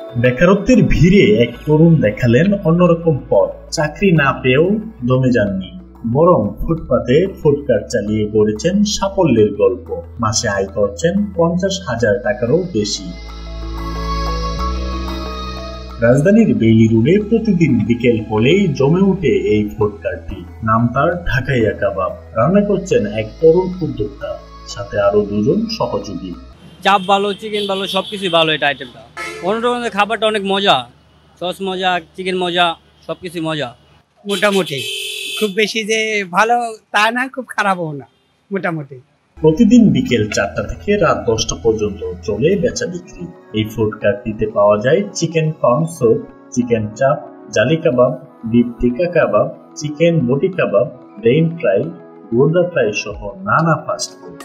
বেকারত্বের ভিড়ে এক তরুণ দেখালেন অন্যরকম পথ। চাকরি না পেয়েও দমে যাননি, বরং ফুটপাতে ফুডকার্ট চালিয়ে গড়েছেন সাফল্যের গল্প। মাসে আয় করছেন 50,000 টাকারও বেশি। রাজধানীর বেইলি রোডে প্রতিদিন বিকেল হলেই জমে উঠে এই ফুডকার্টটি। নাম তার ঢাকাইয়া কাবাব। রান্না করছেন এক তরুণ উদ্যোক্তা, সাথে আরো দুজন সহযোগী। চাপ ভালো, চিকেন ভালো, সবকিছুই ভালো। এটা আইটেমটা অন্যরকমের, খাবারটা অনেক মজা, সস মজা, চিকেন মজা, সবকিছু মজা। মোটামুটি, খুব বেশি যে ভালো তা না, খুব খারাপও না, মোটামুটি। প্রতিদিন বিকেল 4টা থেকে রাত 10টা পর্যন্ত চলে বেচা বিক্রি। এই ফুডকার্টটিতে পাওয়া যায় চিকেন কর্ন স্যুপ, চিকেন চাপ, জালি কাবাব, বিফ টিক্কা কাবাব, চিকেন বটি কাবাব, ব্রেইন ফ্রাই, গুর্দা ফ্রাই সহ নানা ফাস্টফুড।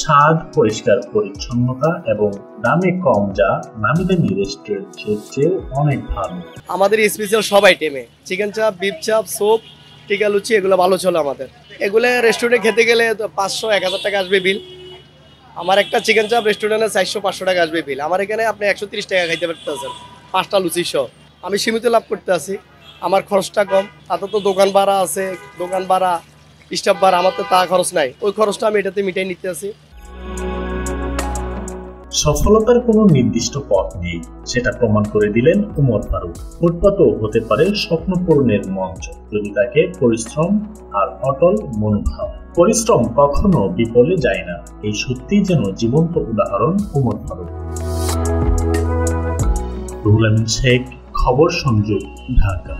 স্বাদ, পরিষ্কার পরিচ্ছন্নতা এবং দামে কম, যা নামি দামি রেস্টুরেন্টের চেয়ে অনেক ভালো। আমাদের স্পেশাল সব আইটেমে চিকেন চাপ, বিফ চাপ, স্যুপ, টিকা লুচি এগুলো ভালো চলে আমাদের। এগুলো রেস্টুরেন্টে খেতে গেলে 500-1000 টাকা আসবে বিল। আমার একটা চিকেন চাপ রেস্টুরেন্টে 400-500 টাকা আসবে বিল। আমার এখানে আপনি 130 টাকা খাইতে পারতেছেন 5টা লুচি সহ। আমি সীমিত লাভ করতে আছি, আমার খরচটা কম। তাতে তো দোকান ভাড়া আছে, দোকান ভাড়া, স্টাফ ভাড়া, আমার তো তা খরচ নাই। ওই খরচটা আমি এটাতে মিটাই নিতে আছি। সফলতার কোনো নির্দিষ্ট পথ নেই, সেটা প্রমাণ করে দিলেন উমর ফারুক। ফুটপাতও হতে পারে স্বপ্ন পূরণের মঞ্চ, যদি থাকে পরিশ্রম আর অটল মনোভাব। পরিশ্রম কখনো বিফলে যায় না, এই সত্যি যেন জীবন্ত উদাহরণ উমর ফারুক। রুহুল আমিন শেখ, খবর সংযোগ, ঢাকা।